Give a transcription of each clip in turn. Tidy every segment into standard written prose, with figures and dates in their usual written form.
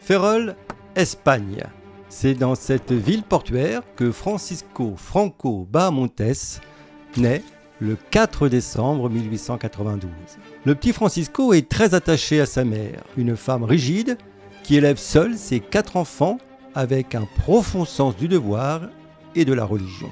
Ferrol, Espagne. C'est dans cette ville portuaire que Francisco Franco Bahamontes naît le 4 décembre 1892. Le petit Francisco est très attaché à sa mère, une femme rigide qui élève seule ses 4 enfants avec un profond sens du devoir et de la religion.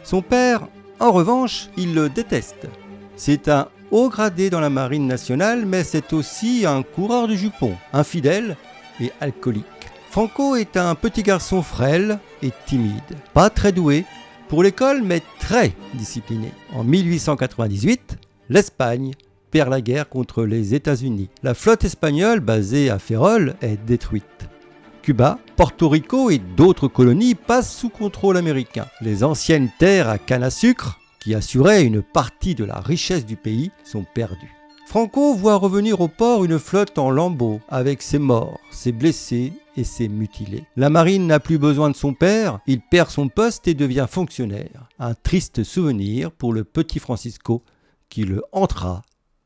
Son père, en revanche, il le déteste. C'est un haut gradé dans la marine nationale, mais c'est aussi un coureur de jupons, infidèle et alcoolique. Franco est un petit garçon frêle et timide, pas très doué pour l'école, mais très discipliné. En 1898, l'Espagne perd la guerre contre les États-Unis. La flotte espagnole basée à Ferrol est détruite. Cuba, Porto Rico et d'autres colonies passent sous contrôle américain. Les anciennes terres à canne à sucre, qui assuraient une partie de la richesse du pays, sont perdues. Franco voit revenir au port une flotte en lambeaux, avec ses morts, ses blessés et ses mutilés. La marine n'a plus besoin de son père, il perd son poste et devient fonctionnaire. Un triste souvenir pour le petit Francisco qui le hantera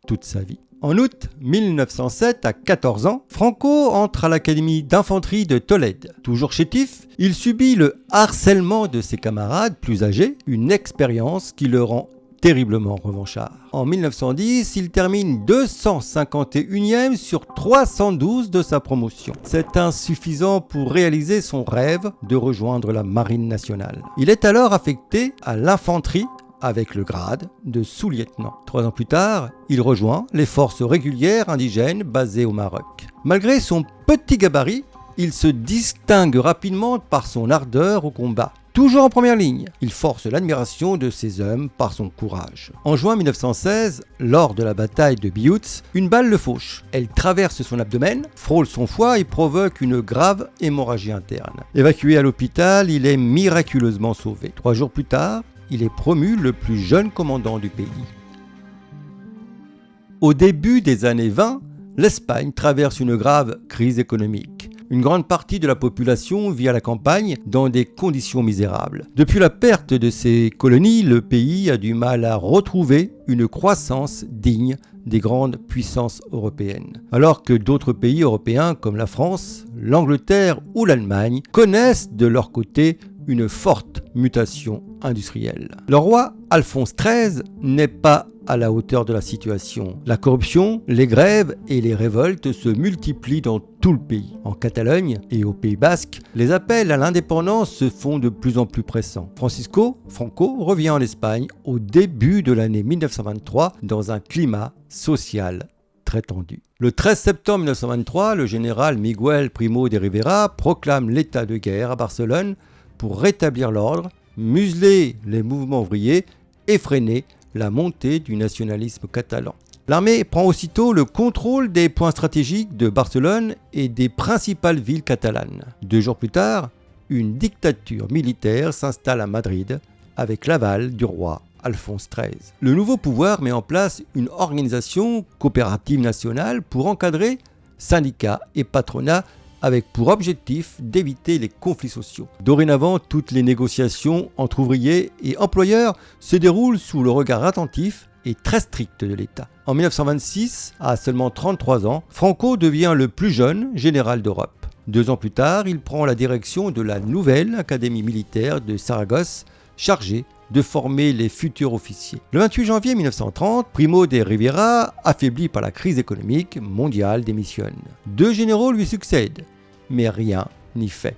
toute sa vie. En août 1907, à 14 ans, Franco entre à l'académie d'infanterie de Tolède. Toujours chétif, il subit le harcèlement de ses camarades plus âgés, une expérience qui le rend terriblement revanchard. En 1910, il termine 251e sur 312 de sa promotion. C'est insuffisant pour réaliser son rêve de rejoindre la marine nationale. Il est alors affecté à l'infanterie avec le grade de sous-lieutenant. 3 ans plus tard, il rejoint les forces régulières indigènes basées au Maroc. Malgré son petit gabarit, il se distingue rapidement par son ardeur au combat. Toujours en première ligne, il force l'admiration de ses hommes par son courage. En juin 1916, lors de la bataille de Bioutz, une balle le fauche. Elle traverse son abdomen, frôle son foie et provoque une grave hémorragie interne. Évacué à l'hôpital, il est miraculeusement sauvé. 3 jours plus tard, il est promu le plus jeune commandant du pays. Au début des années 20, l'Espagne traverse une grave crise économique. Une grande partie de la population vit à la campagne dans des conditions misérables. Depuis la perte de ses colonies, le pays a du mal à retrouver une croissance digne des grandes puissances européennes. Alors que d'autres pays européens comme la France, l'Angleterre ou l'Allemagne connaissent de leur côté une forte mutation industrielle. Le roi Alphonse XIII n'est pas à la hauteur de la situation. La corruption, les grèves et les révoltes se multiplient dans tout le pays. En Catalogne et au Pays Basque, les appels à l'indépendance se font de plus en plus pressants. Francisco Franco revient en Espagne au début de l'année 1923 dans un climat social très tendu. Le 13 septembre 1923, le général Miguel Primo de Rivera proclame l'état de guerre à Barcelone pour rétablir l'ordre, museler les mouvements ouvriers et freiner la montée du nationalisme catalan. L'armée prend aussitôt le contrôle des points stratégiques de Barcelone et des principales villes catalanes. 2 jours plus tard, une dictature militaire s'installe à Madrid avec l'aval du roi Alphonse XIII. Le nouveau pouvoir met en place une organisation coopérative nationale pour encadrer syndicats et patronats avec pour objectif d'éviter les conflits sociaux. Dorénavant, toutes les négociations entre ouvriers et employeurs se déroulent sous le regard attentif et très strict de l'État. En 1926, à seulement 33 ans, Franco devient le plus jeune général d'Europe. 2 ans plus tard, il prend la direction de la nouvelle Académie militaire de Saragosse, chargée de former les futurs officiers. Le 28 janvier 1930, Primo de Rivera, affaibli par la crise économique mondiale, démissionne. 2 généraux lui succèdent, mais rien n'y fait.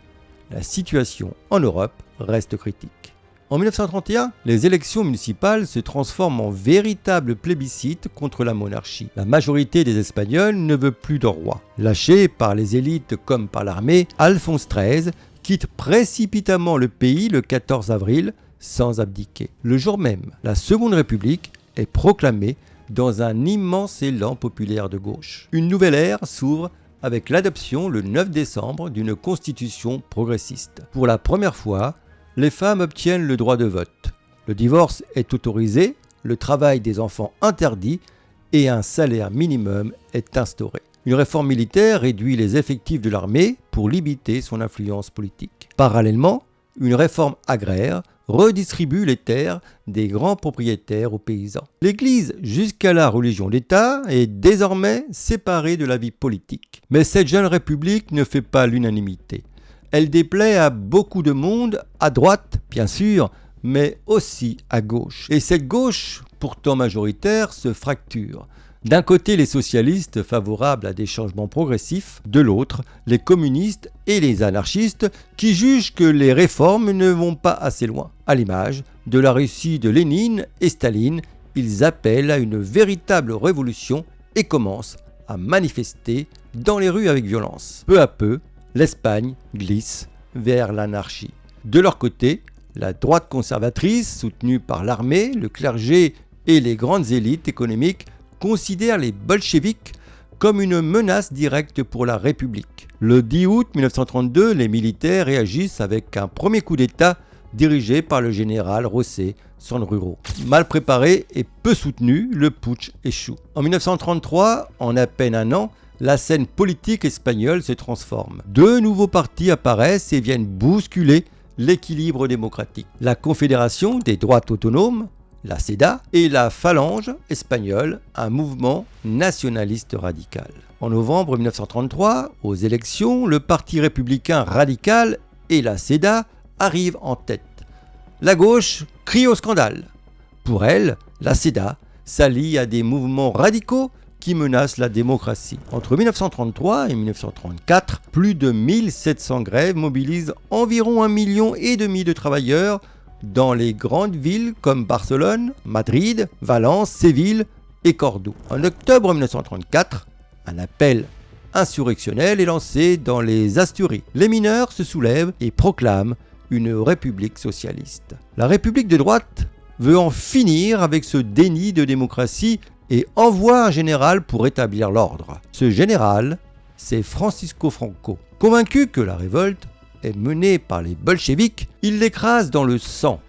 La situation en Europe reste critique. En 1931, les élections municipales se transforment en véritable plébiscite contre la monarchie. La majorité des Espagnols ne veut plus de roi. Lâché par les élites comme par l'armée, Alphonse XIII quitte précipitamment le pays le 14 avril sans abdiquer. Le jour même, la Seconde République est proclamée dans un immense élan populaire de gauche. Une nouvelle ère s'ouvre avec l'adoption le 9 décembre d'une constitution progressiste. Pour la première fois, les femmes obtiennent le droit de vote. Le divorce est autorisé, le travail des enfants interdit et un salaire minimum est instauré. Une réforme militaire réduit les effectifs de l'armée pour limiter son influence politique. Parallèlement, une réforme agraire redistribue les terres des grands propriétaires aux paysans. L'Église, jusqu'à la religion d'État, est désormais séparée de la vie politique. Mais cette jeune république ne fait pas l'unanimité. Elle déplaît à beaucoup de monde, à droite, bien sûr, mais aussi à gauche. Et cette gauche, pourtant majoritaire, se fracture. D'un côté, les socialistes favorables à des changements progressifs, de l'autre, les communistes et les anarchistes qui jugent que les réformes ne vont pas assez loin. À l'image de la Russie de Lénine et Staline, ils appellent à une véritable révolution et commencent à manifester dans les rues avec violence. Peu à peu, l'Espagne glisse vers l'anarchie. De leur côté, la droite conservatrice, soutenue par l'armée, le clergé et les grandes élites économiques, considère les bolcheviks comme une menace directe pour la République. Le 10 août 1932, les militaires réagissent avec un premier coup d'État dirigé par le général José Sanjurjo. Mal préparé et peu soutenu, le putsch échoue. En 1933, en à peine un an, la scène politique espagnole se transforme. Deux nouveaux partis apparaissent et viennent bousculer l'équilibre démocratique. La Confédération des droites autonomes, la CEDA, et la Phalange espagnole, un mouvement nationaliste radical. En novembre 1933, aux élections, le Parti républicain radical et la CEDA arrivent en tête. La gauche crie au scandale. Pour elle, la CEDA s'allie à des mouvements radicaux qui menacent la démocratie. Entre 1933 et 1934, plus de 1700 grèves mobilisent environ 1,5 million de travailleurs dans les grandes villes comme Barcelone, Madrid, Valence, Séville et Cordoue. En octobre 1934, un appel insurrectionnel est lancé dans les Asturies. Les mineurs se soulèvent et proclament une république socialiste. La République de droite veut en finir avec ce déni de démocratie et envoie un général pour établir l'ordre. Ce général, c'est Francisco Franco. Convaincu que la révolte est menée par les bolcheviks, il l'écrase dans le sang.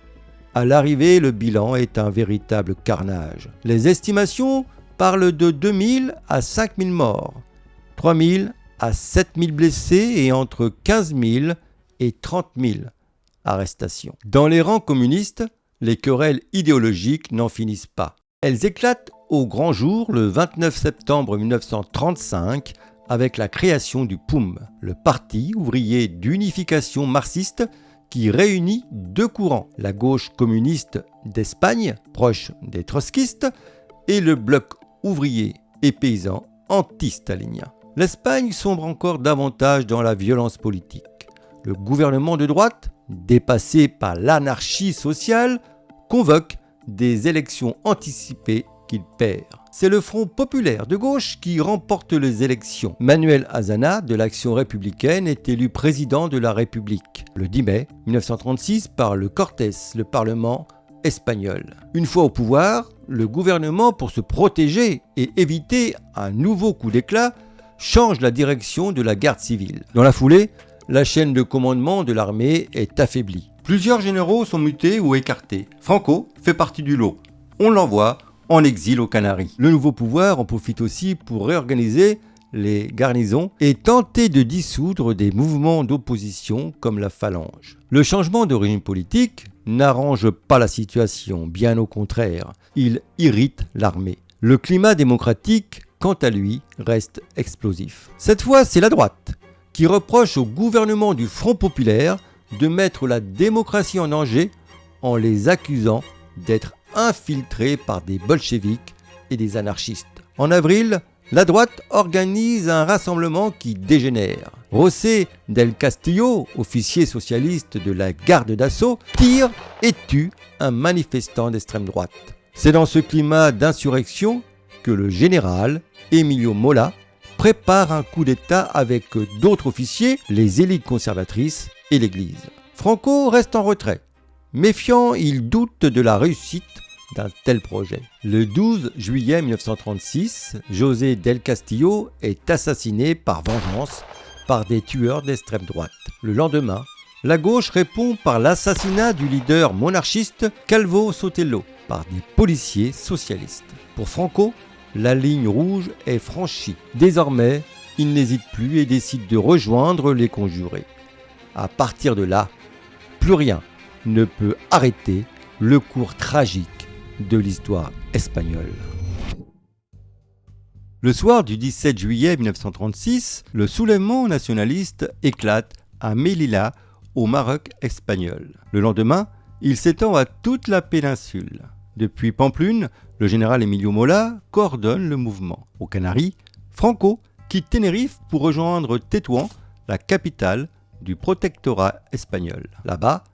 À l'arrivée, le bilan est un véritable carnage. Les estimations parlent de 2000 à 5000 morts, 3000 à 7000 blessés et entre 15 000 et 30 000 arrestations. Dans les rangs communistes, les querelles idéologiques n'en finissent pas. Elles éclatent au grand jour le 29 septembre 1935 avec la création du POUM, le Parti ouvrier d'unification marxiste qui réunit deux courants, la gauche communiste d'Espagne, proche des trotskistes, et le bloc ouvrier et paysan anti-stalinien. L'Espagne sombre encore davantage dans la violence politique. Le gouvernement de droite, dépassé par l'anarchie sociale, convoque des élections anticipées qu'il perd. C'est le Front populaire de gauche qui remporte les élections. Manuel Azaña de l'Action républicaine est élu président de la République le 10 mai 1936 par le Cortes, le Parlement espagnol. Une fois au pouvoir, le gouvernement, pour se protéger et éviter un nouveau coup d'éclat, change la direction de la garde civile. Dans la foulée, la chaîne de commandement de l'armée est affaiblie. Plusieurs généraux sont mutés ou écartés. Franco fait partie du lot. On l'envoie en exil aux Canaries. Le nouveau pouvoir en profite aussi pour réorganiser les garnisons et tenter de dissoudre des mouvements d'opposition comme la Phalange. Le changement de régime politique n'arrange pas la situation, bien au contraire, il irrite l'armée. Le climat démocratique, quant à lui, reste explosif. Cette fois, c'est la droite qui reproche au gouvernement du Front populaire de mettre la démocratie en danger en les accusant d'être infiltrés par des bolcheviks et des anarchistes. En avril, la droite organise un rassemblement qui dégénère. José del Castillo, officier socialiste de la garde d'assaut, tire et tue un manifestant d'extrême droite. C'est dans ce climat d'insurrection que le général Emilio Mola prépare un coup d'État avec d'autres officiers, les élites conservatrices et l'Église. Franco reste en retrait. Méfiant, il doute de la réussite d'un tel projet. Le 12 juillet 1936, José del Castillo est assassiné par vengeance par des tueurs d'extrême droite. Le lendemain, la gauche répond par l'assassinat du leader monarchiste Calvo Sotelo par des policiers socialistes. Pour Franco, la ligne rouge est franchie. Désormais, il n'hésite plus et décide de rejoindre les conjurés. À partir de là, plus rien ne peut arrêter le cours tragique de l'histoire espagnole. Le soir du 17 juillet 1936, le soulèvement nationaliste éclate à Melilla, au Maroc espagnol. Le lendemain, il s'étend à toute la péninsule. Depuis Pamplune, le général Emilio Mola coordonne le mouvement. Aux Canaries, Franco quitte Tenerife pour rejoindre Tétouan, la capitale du protectorat espagnol. Là-bas,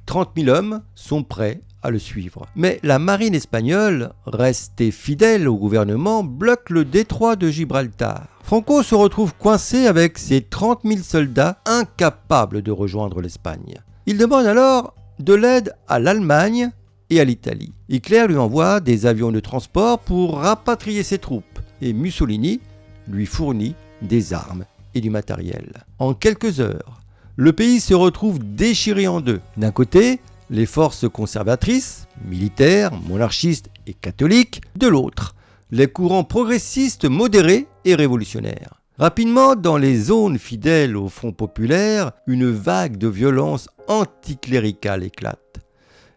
30 000 hommes sont prêts à le suivre. Mais la marine espagnole, restée fidèle au gouvernement, bloque le détroit de Gibraltar. Franco se retrouve coincé avec ses 30 000 soldats incapables de rejoindre l'Espagne. Il demande alors de l'aide à l'Allemagne et à l'Italie. Hitler lui envoie des avions de transport pour rapatrier ses troupes et Mussolini lui fournit des armes et du matériel. En quelques heures, le pays se retrouve déchiré en deux. D'un côté, les forces conservatrices, militaires, monarchistes et catholiques. De l'autre, les courants progressistes modérés et révolutionnaires. Rapidement, dans les zones fidèles au Front populaire, une vague de violence anticléricale éclate.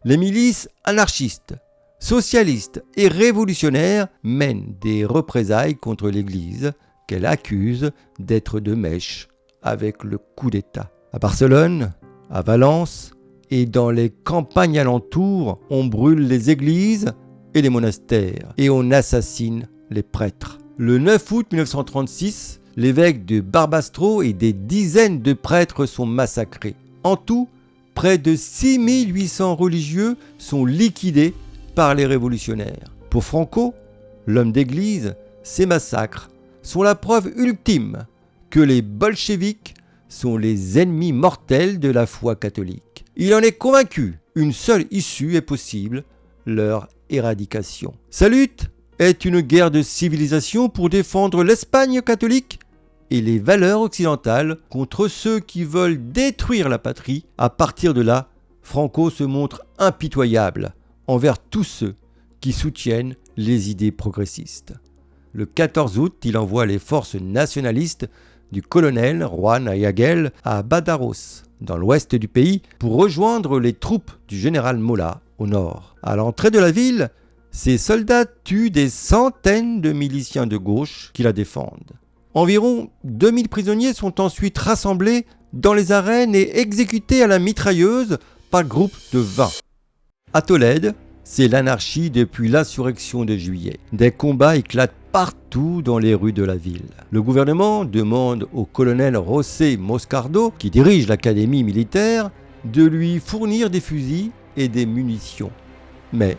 Les milices anarchistes, socialistes et révolutionnaires mènent des représailles contre l'Église qu'elle accuse d'être de mèche avec le coup d'État. À Barcelone, à Valence et dans les campagnes alentours, on brûle les églises et les monastères et on assassine les prêtres. Le 9 août 1936, l'évêque de Barbastro et des dizaines de prêtres sont massacrés. En tout, près de 6800 religieux sont liquidés par les révolutionnaires. Pour Franco, l'homme d'église, ces massacres sont la preuve ultime que les bolcheviks sont les ennemis mortels de la foi catholique. Il en est convaincu, une seule issue est possible, leur éradication. Sa lutte est une guerre de civilisation pour défendre l'Espagne catholique et les valeurs occidentales contre ceux qui veulent détruire la patrie. À partir de là, Franco se montre impitoyable envers tous ceux qui soutiennent les idées progressistes. Le 14 août, il envoie les forces nationalistes du colonel Juan Ayagel à Badajoz, dans l'ouest du pays, pour rejoindre les troupes du général Mola au nord. À l'entrée de la ville, ces soldats tuent des centaines de miliciens de gauche qui la défendent. Environ 2000 prisonniers sont ensuite rassemblés dans les arènes et exécutés à la mitrailleuse par groupes de 20. À Tolède, c'est l'anarchie depuis l'insurrection de juillet. Des combats éclatent partout dans les rues de la ville. Le gouvernement demande au colonel José Moscardo, qui dirige l'académie militaire, de lui fournir des fusils et des munitions. Mais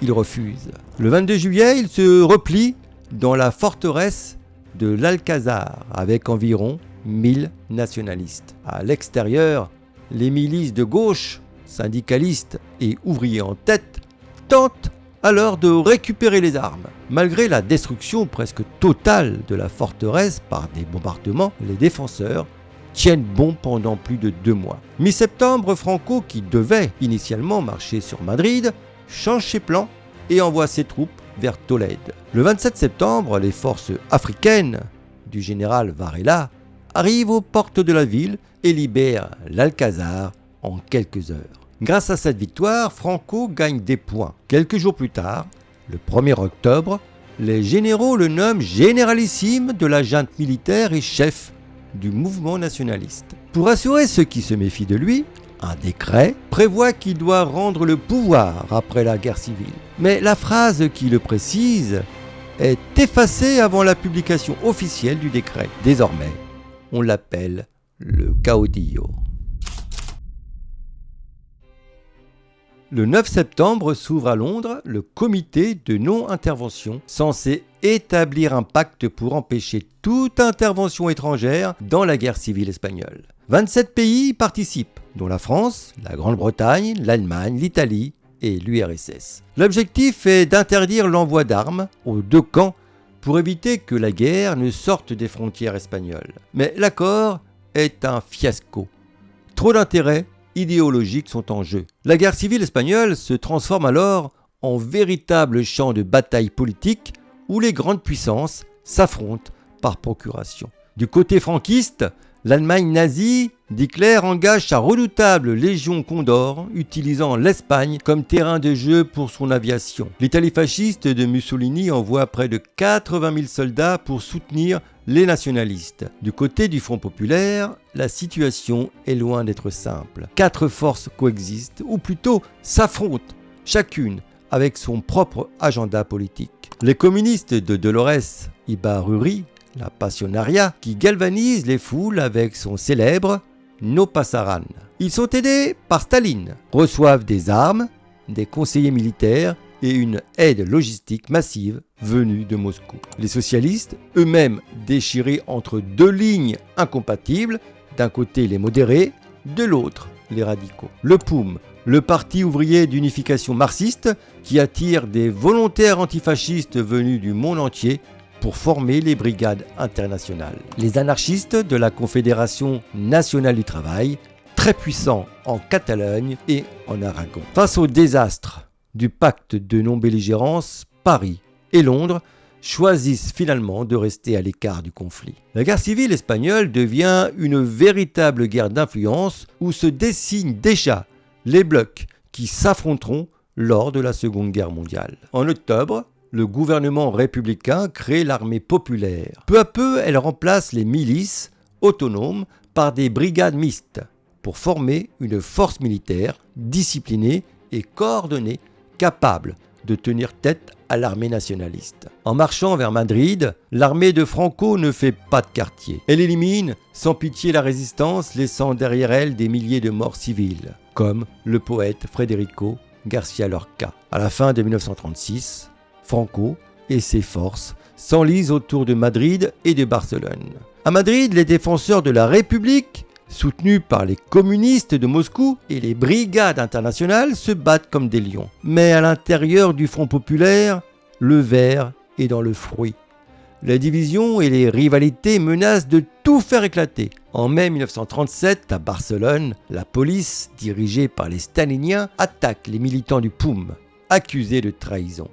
il refuse. Le 22 juillet, il se replie dans la forteresse de l'Alcazar avec environ 1000 nationalistes. À l'extérieur, les milices de gauche, syndicalistes et ouvriers en tête, tentent alors de récupérer les armes. Malgré la destruction presque totale de la forteresse par des bombardements, les défenseurs tiennent bon pendant plus de 2 mois. Mi-septembre, Franco, qui devait initialement marcher sur Madrid, change ses plans et envoie ses troupes vers Tolède. Le 27 septembre, les forces africaines du général Varela arrivent aux portes de la ville et libèrent l'Alcazar en quelques heures. Grâce à cette victoire, Franco gagne des points. Quelques jours plus tard, le 1er octobre, les généraux le nomment généralissime de la junte militaire et chef du mouvement nationaliste. Pour assurer ceux qui se méfient de lui, un décret prévoit qu'il doit rendre le pouvoir après la guerre civile. Mais la phrase qui le précise est effacée avant la publication officielle du décret. Désormais, on l'appelle le caudillo. Le 9 septembre s'ouvre à Londres le comité de non-intervention censé établir un pacte pour empêcher toute intervention étrangère dans la guerre civile espagnole. 27 pays y participent, dont la France, la Grande-Bretagne, l'Allemagne, l'Italie et l'URSS. L'objectif est d'interdire l'envoi d'armes aux deux camps pour éviter que la guerre ne sorte des frontières espagnoles. Mais l'accord est un fiasco. Trop d'intérêts idéologiques sont en jeu. La guerre civile espagnole se transforme alors en véritable champ de bataille politique où les grandes puissances s'affrontent par procuration. Du côté franquiste, L'Allemagne nazie d'Hitler engage sa redoutable Légion Condor, utilisant l'Espagne comme terrain de jeu pour son aviation. L'Italie fasciste de Mussolini envoie près de 80 000 soldats pour soutenir les nationalistes. Du côté du Front populaire, la situation est loin d'être simple. 4 forces coexistent, ou plutôt s'affrontent, chacune avec son propre agenda politique. Les communistes de Dolores Ibarruri, la Pasionaria, qui galvanise les foules avec son célèbre No Pasaran. Ils sont aidés par Staline, reçoivent des armes, des conseillers militaires et une aide logistique massive venue de Moscou. Les socialistes, eux-mêmes déchirés entre 2 lignes incompatibles, d'un côté les modérés, de l'autre les radicaux. Le POUM, le Parti ouvrier d'unification marxiste, qui attire des volontaires antifascistes venus du monde entier pour former les brigades internationales. Les anarchistes de la Confédération nationale du travail, très puissants en Catalogne et en Aragon. Face au désastre du pacte de non-belligérance, Paris et Londres choisissent finalement de rester à l'écart du conflit. La guerre civile espagnole devient une véritable guerre d'influence où se dessinent déjà les blocs qui s'affronteront lors de la Seconde Guerre mondiale. En octobre, le gouvernement républicain crée l'armée populaire. Peu à peu, elle remplace les milices autonomes par des brigades mixtes pour former une force militaire disciplinée et coordonnée, capable de tenir tête à l'armée nationaliste. En marchant vers Madrid, l'armée de Franco ne fait pas de quartier. Elle élimine sans pitié la résistance, laissant derrière elle des milliers de morts civiles, comme le poète Federico García Lorca. À la fin de 1936, Franco et ses forces s'enlisent autour de Madrid et de Barcelone. À Madrid, les défenseurs de la République, soutenus par les communistes de Moscou et les brigades internationales, se battent comme des lions. Mais à l'intérieur du Front populaire, le ver est dans le fruit. La division et les rivalités menacent de tout faire éclater. En mai 1937, à Barcelone, la police, dirigée par les staliniens, attaque les militants du POUM, accusés de trahison.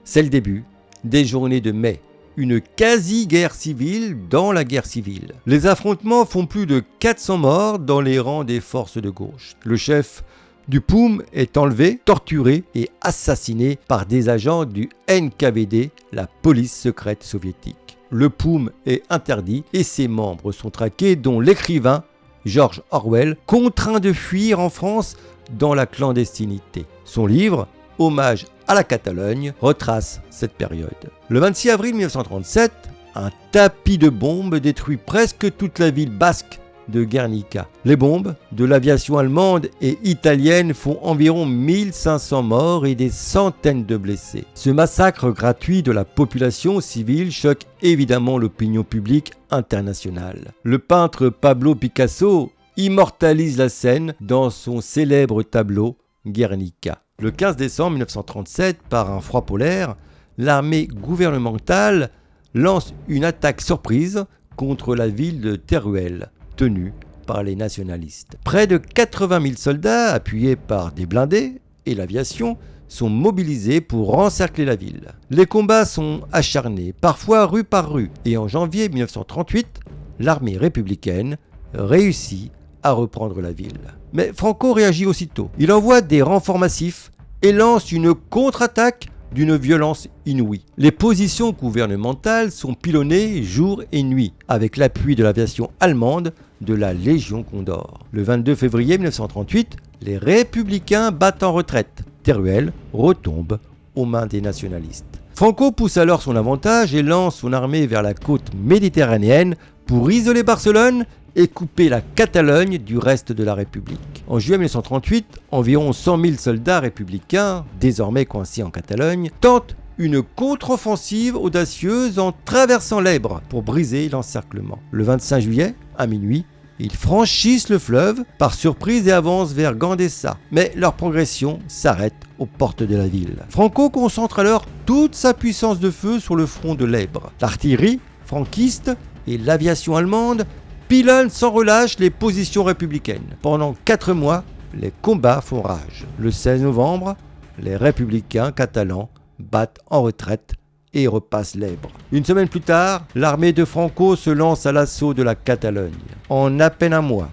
C'est le début des journées de mai, une quasi-guerre civile dans la guerre civile. Les affrontements font plus de 400 morts dans les rangs des forces de gauche. Le chef du POUM est enlevé, torturé et assassiné par des agents du NKVD, la police secrète soviétique. Le POUM est interdit et ses membres sont traqués, dont l'écrivain George Orwell, contraint de fuir en France dans la clandestinité. Son livre, Hommage à la Catalogne, retrace cette période. Le 26 avril 1937, un tapis de bombes détruit presque toute la ville basque de Guernica. Les bombes de l'aviation allemande et italienne font environ 1500 morts et des centaines de blessés. Ce massacre gratuit de la population civile choque évidemment l'opinion publique internationale. Le peintre Pablo Picasso immortalise la scène dans son célèbre tableau Guernica. Le 15 décembre 1937, par un froid polaire, l'armée gouvernementale lance une attaque surprise contre la ville de Teruel, tenue par les nationalistes. Près de 80 000 soldats, appuyés par des blindés et l'aviation, sont mobilisés pour encercler la ville. Les combats sont acharnés, parfois rue par rue, et en janvier 1938, l'armée républicaine réussit à reprendre la ville. Mais Franco réagit aussitôt. Il envoie des renforts massifs et lance une contre-attaque d'une violence inouïe. Les positions gouvernementales sont pilonnées jour et nuit, avec l'appui de l'aviation allemande de la Légion Condor. Le 22 février 1938, les républicains battent en retraite. Teruel retombe aux mains des nationalistes. Franco pousse alors son avantage et lance son armée vers la côte méditerranéenne pour isoler Barcelone et couper la Catalogne du reste de la République. En juillet 1938, environ 100 000 soldats républicains, désormais coincés en Catalogne, tentent une contre-offensive audacieuse en traversant l'Èbre pour briser l'encerclement. Le 25 juillet, à minuit, ils franchissent le fleuve par surprise et avancent vers Gandesa. Mais leur progression s'arrête aux portes de la ville. Franco concentre alors toute sa puissance de feu sur le front de l'Èbre. L'artillerie franquiste et l'aviation allemande pilonnent sans relâche les positions républicaines. Pendant 4 mois, les combats font rage. Le 16 novembre, les républicains catalans battent en retraite et repasse l'Èbre. Une semaine plus tard, l'armée de Franco se lance à l'assaut de la Catalogne. En à peine un mois,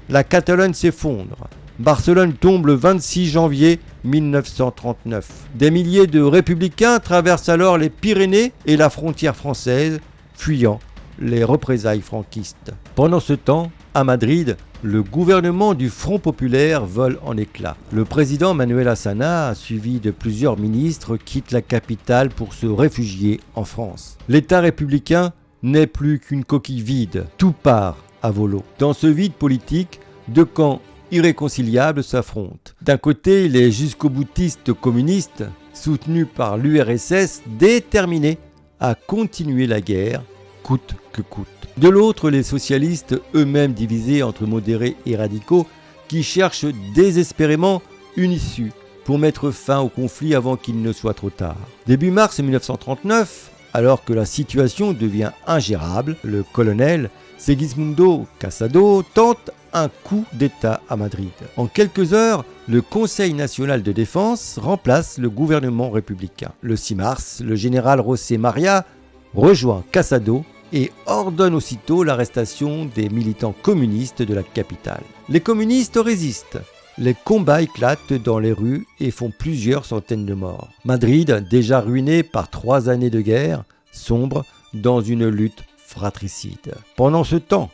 la Catalogne s'effondre. Barcelone tombe le 26 janvier 1939. Des milliers de républicains traversent alors les Pyrénées et la frontière française, fuyant les représailles franquistes. Pendant ce temps, à Madrid, le gouvernement du Front populaire vole en éclats. Le président Manuel Azaña, suivi de plusieurs ministres, quitte la capitale pour se réfugier en France. L'État républicain n'est plus qu'une coquille vide. Tout part à volo. Dans ce vide politique, deux camps irréconciliables s'affrontent. D'un côté, les jusqu'au-boutistes communistes, soutenus par l'URSS, déterminés à continuer la guerre, coûte que coûte. De l'autre, les socialistes, eux-mêmes divisés entre modérés et radicaux, qui cherchent désespérément une issue pour mettre fin au conflit avant qu'il ne soit trop tard. Début mars 1939, alors que la situation devient ingérable, le colonel Segismundo Casado tente un coup d'État à Madrid. En quelques heures, le Conseil national de défense remplace le gouvernement républicain. Le 6 mars, le général José María rejoint Casado et ordonne aussitôt l'arrestation des militants communistes de la capitale. Les communistes résistent. Les combats éclatent dans les rues et font plusieurs centaines de morts. Madrid, déjà ruiné par 3 années de guerre, sombre dans une lutte fratricide. Pendant ce temps,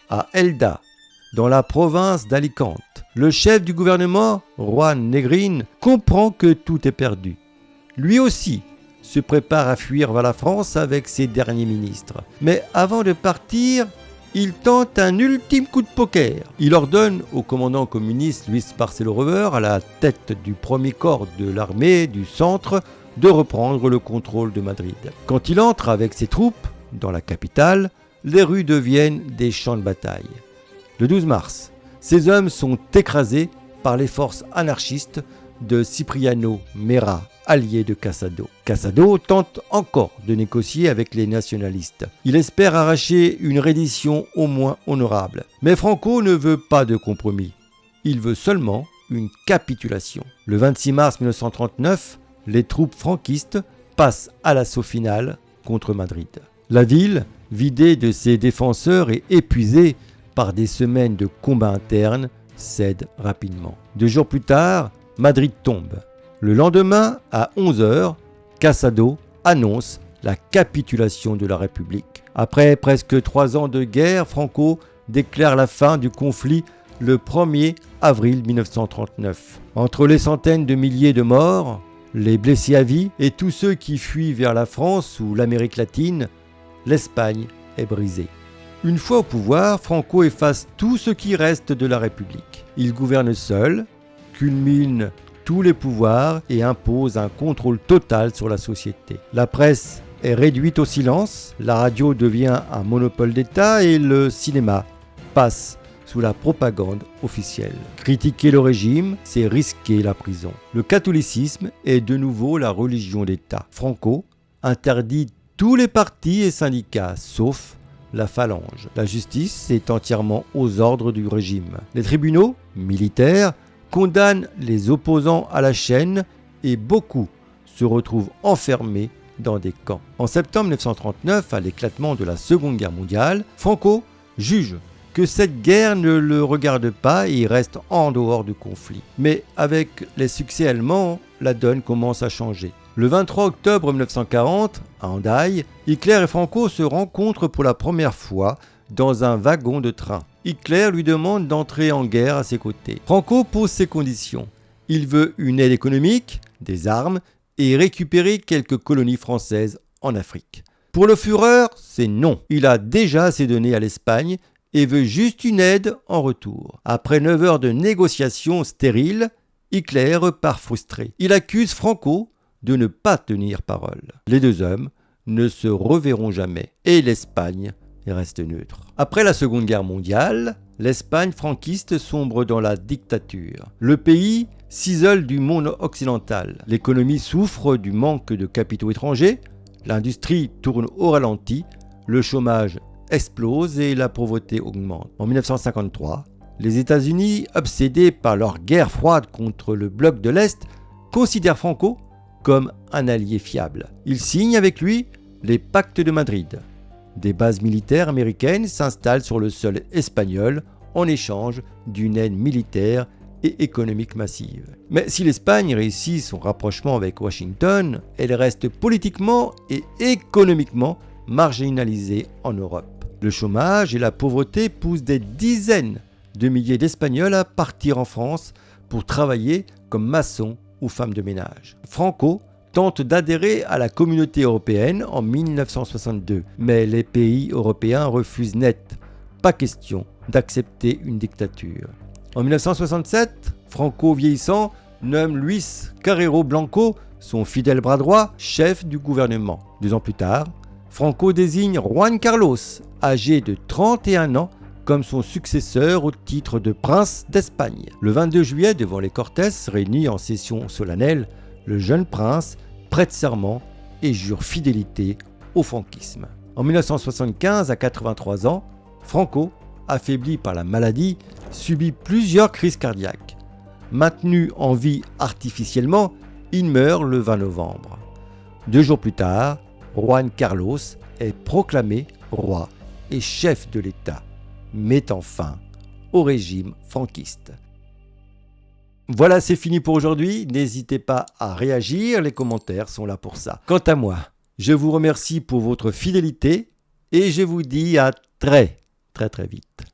à Elda, dans la province d'Alicante, le chef du gouvernement, Juan Negrín, comprend que tout est perdu. Lui aussi se prépare à fuir vers la France avec ses derniers ministres. Mais avant de partir, il tente un ultime coup de poker. Il ordonne au commandant communiste Luis Barcelo Rover, à la tête du premier corps de l'armée du centre, de reprendre le contrôle de Madrid. Quand il entre avec ses troupes dans la capitale, les rues deviennent des champs de bataille. Le 12 mars, ces hommes sont écrasés par les forces anarchistes de Cipriano Mera, allié de Casado. Casado tente encore de négocier avec les nationalistes. Il espère arracher une reddition au moins honorable. Mais Franco ne veut pas de compromis. Il veut seulement une capitulation. Le 26 mars 1939, les troupes franquistes passent à l'assaut final contre Madrid. La ville, vidée de ses défenseurs et épuisée par des semaines de combats internes, cède rapidement. 2 jours plus tard, Madrid tombe. Le lendemain, à 11h, Casado annonce la capitulation de la République. Après presque 3 ans de guerre, Franco déclare la fin du conflit le 1er avril 1939. Entre les centaines de milliers de morts, les blessés à vie et tous ceux qui fuient vers la France ou l'Amérique latine, l'Espagne est brisée. Une fois au pouvoir, Franco efface tout ce qui reste de la République. Il gouverne seul, culmine tous les pouvoirs et impose un contrôle total sur la société. La presse est réduite au silence, la radio devient un monopole d'État et le cinéma passe sous la propagande officielle. Critiquer le régime, c'est risquer la prison. Le catholicisme est de nouveau la religion d'État. Franco interdit tous les partis et syndicats, sauf la phalange. La justice est entièrement aux ordres du régime. Les tribunaux militaires condamnent les opposants à la chaîne et beaucoup se retrouvent enfermés dans des camps. En septembre 1939, à l'éclatement de la Seconde Guerre mondiale, Franco juge que cette guerre ne le regarde pas et il reste en dehors du conflit. Mais avec les succès allemands, la donne commence à changer. Le 23 octobre 1940, à Hendaye, Hitler et Franco se rencontrent pour la première fois dans un wagon de train. Hitler lui demande d'entrer en guerre à ses côtés. Franco pose ses conditions. Il veut une aide économique, des armes et récupérer quelques colonies françaises en Afrique. Pour le Führer, c'est non. Il a déjà assez donné à l'Espagne et veut juste une aide en retour. Après 9 heures de négociations stériles, Hitler repart frustré. Il accuse Franco de ne pas tenir parole. Les deux hommes ne se reverront jamais et l'Espagne reste neutre. Après la Seconde Guerre mondiale, l'Espagne franquiste sombre dans la dictature. Le pays s'isole du monde occidental. L'économie souffre du manque de capitaux étrangers, l'industrie tourne au ralenti, le chômage explose et la pauvreté augmente. En 1953, les États-Unis, obsédés par leur guerre froide contre le bloc de l'Est, considèrent Franco comme un allié fiable. Il signe avec lui les pactes de Madrid. Des bases militaires américaines s'installent sur le sol espagnol en échange d'une aide militaire et économique massive. Mais si l'Espagne réussit son rapprochement avec Washington, elle reste politiquement et économiquement marginalisée en Europe. Le chômage et la pauvreté poussent des dizaines de milliers d'Espagnols à partir en France pour travailler comme maçons ou femmes de ménage. Franco tente d'adhérer à la communauté européenne en 1962, mais les pays européens refusent net. Pas question d'accepter une dictature. En 1967, Franco vieillissant nomme Luis Carrero Blanco, son fidèle bras droit, chef du gouvernement. 2 ans plus tard, Franco désigne Juan Carlos, âgé de 31 ans, comme son successeur au titre de prince d'Espagne. Le 22 juillet, devant les Cortes réunis en session solennelle, le jeune prince prête serment et jure fidélité au franquisme. En 1975, à 83 ans, Franco, affaibli par la maladie, subit plusieurs crises cardiaques. Maintenu en vie artificiellement, il meurt le 20 novembre. 2 jours plus tard, Juan Carlos est proclamé roi et chef de l'État, mettant fin au régime franquiste. Voilà, c'est fini pour aujourd'hui. N'hésitez pas à réagir, les commentaires sont là pour ça. Quant à moi, je vous remercie pour votre fidélité et je vous dis à très vite.